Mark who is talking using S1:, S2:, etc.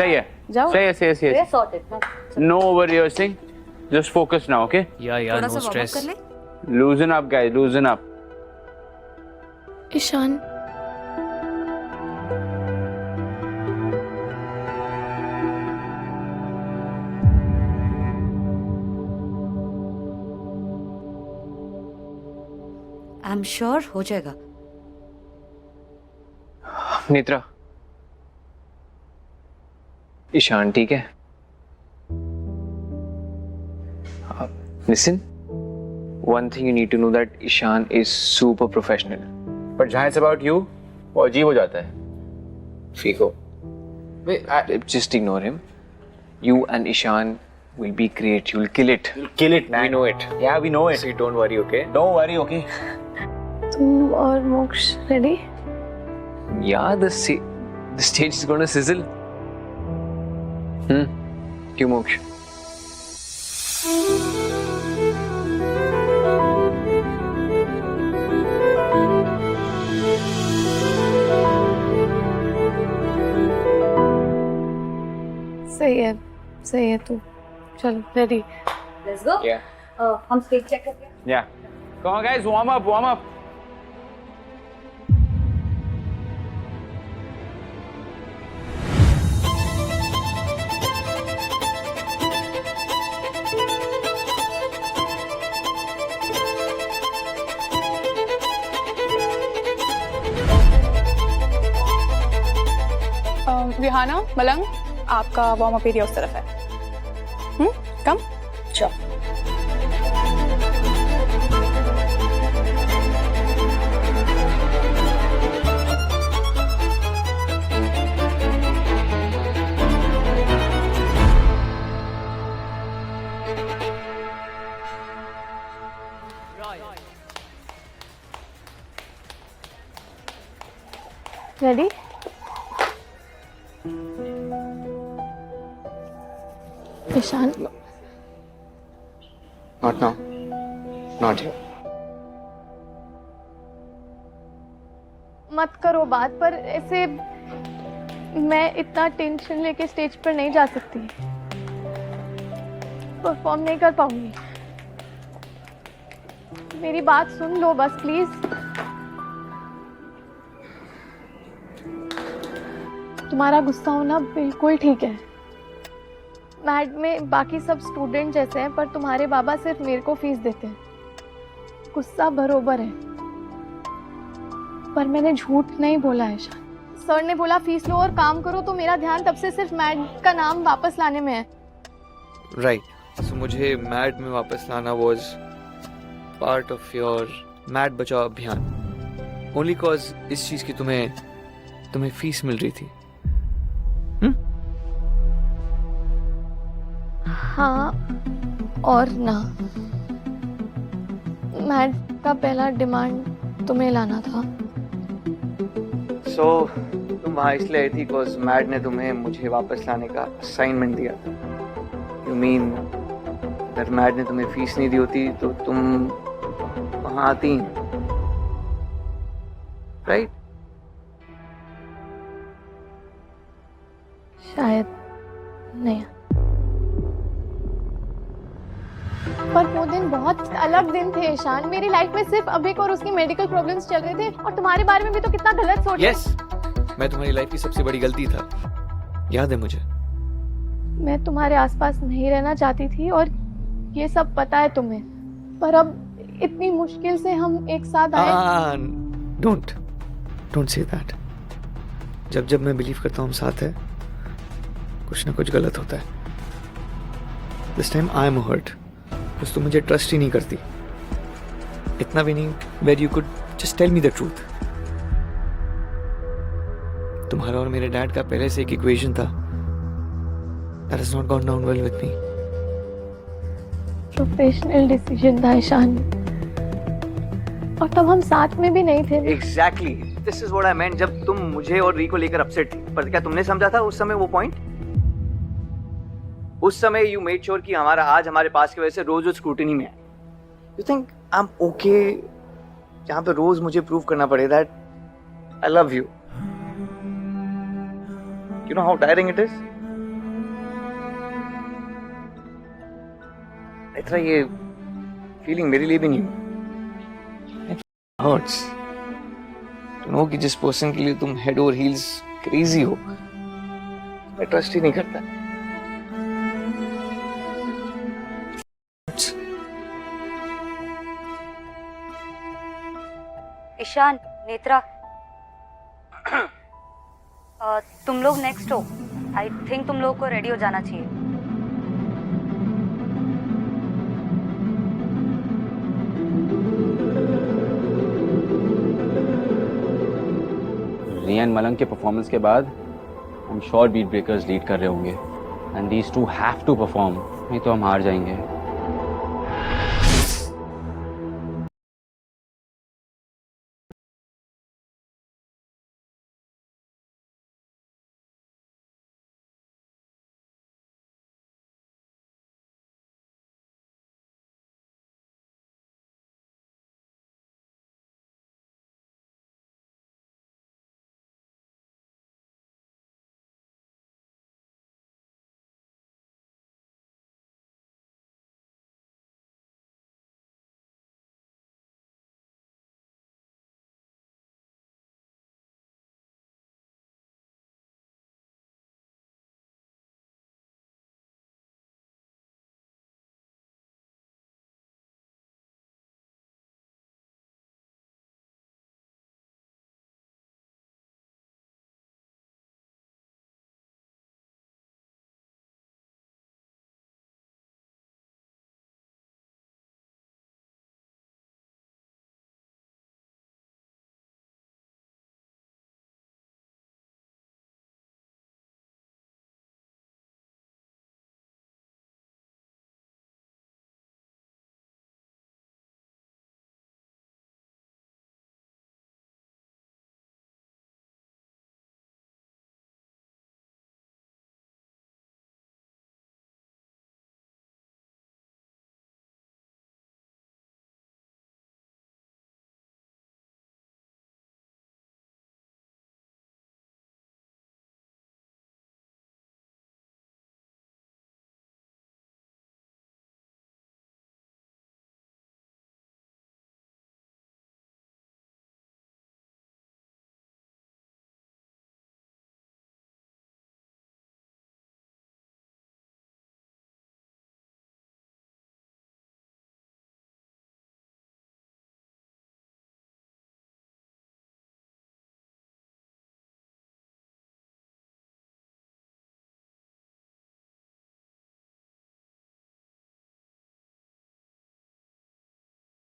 S1: सही है,
S2: जाओ।
S1: सही है। No over rehearsing, just focus now, okay?
S3: या no stress.
S1: Loosen up guys, loosen up.
S2: Ishaan,
S4: I am sure हो जाएगा।
S3: नेत्रा, ईशान ठीक है? Listen, one thing you need to know that Ishan is super professional.
S1: But जहाँ it's about you, वो अजीब हो जाता है।
S3: Fico. Wait, just ignore him. You and Ishan will be great. You'll kill it.
S1: Kill it, man.
S3: We know it.
S1: Yeah, we know it.
S3: So don't worry, okay?
S1: Don't worry, okay?
S2: तुम और मोक्ष ready?
S3: Yeah, the stage is gonna sizzle. क्यों मोक्ष?
S2: सही है तू। चलो ready.
S4: Let's go.
S3: Yeah.
S4: हम स्टेज चेक करते हैं।
S1: Yeah. Come on guys, warm up.
S5: विहाना, मलंग, आपका वार्म अप एरिया उस तरफ है। कम
S4: चलो।
S2: Ready? Ishaan,
S3: Not now. Not here.
S2: मत करो बात, पर ऐसे मैं इतना टेंशन लेके स्टेज पर नहीं जा सकती, परफॉर्म नहीं कर पाऊंगी। मेरी बात सुन लो बस प्लीज। तुम्हारा गुस्सा होना बिल्कुल ठीक है। मैड में बाकी सब स्टूडेंट जैसे हैं, पर तुम्हारे बाबा सिर्फ मेरे को फीस देते हैं। गुस्सा बरोबर है, पर मैंने झूठ नहीं बोला है ईशान। सर ने बोला फीस लो और काम करो, तो मेरा ध्यान तब से सिर्फ मैड का नाम वापस लाने में है।
S3: Right. So मुझे मैड में वापस लाना was part of your mad बचाओ अभियान. Only cause इस चीज की तुम्हें फीस मिल रही थी.
S2: हाँ और ना। मैड का पहला डिमांड तुम्हें लाना था।
S3: So तुम वहाँ इसलिए आई थी cause मैड ने तुम्हें मुझे वापस लाने का असाइनमेंट दिया था. You mean अगर मैड ने तुम्हें फीस नहीं दी होती तो तुम वहाँ आती, राइट?
S2: शायद नहीं, पर वो दिन बहुत अलग दिन थे ईशान। मेरी लाइफ में सिर्फ अभिक और उसकी मेडिकल प्रॉब्लम्स चल रहे थे, और तुम्हारे बारे में भी तो कितना गलत सोच।
S3: Yes, मैं तुम्हारी लाइफ की सबसे बड़ी गलती था, याद है मुझे।
S2: मैं तुम्हारे आसपास नहीं रहना चाहती थी, और ये सब पता है तुम्हें, पर अब इतनी मुश्किल से हम एक साथ आए।
S3: Don't say that. जब मैं बिलीव करता हूँ हम साथ है, कुछ ना कुछ गलत होता है। This time I am hurt, बस तुम मुझे ट्रस्ट ही नहीं करती। इतना भी नहीं where you could just tell me the truth. तुम्हारा और मेरे डैड का पहले से एक इक्वेशन था, that has not gone down well with me.
S2: Professional decision था ईशान, और तब हम साथ में भी नहीं थे।
S3: Exactly, this is what I meant. जब तुम मुझे और री को लेकर अपसेट थी, पर क्या तुमने समझा था उस समय वो पॉइंट? उस समय यू मेड श्योर कि हमारा आज हमारे पास की वजह से रोज स्क्रूटिनी में है। You think I am okay जहां पे रोज मुझे प्रूव करना पड़े that I love you? You know how tiring it is? Netra, ये फीलिंग मेरे लिए भी नहीं हर्ट्स टू नो कि जिस पर्सन के लिए तुम हेड ओवर हील्स क्रेजी हो, मैं ट्रस्ट ही नहीं करता।
S4: ईशान, नेत्रा, तुम लोग नेक्स्ट हो। आई थिंक तुम लोगों को रेडी हो जाना चाहिए।
S1: रियान मलंग के परफॉर्मेंस के बाद I am sure beat breakers lead कर रहे होंगे and these two have to perform, नहीं तो हम हार जाएंगे।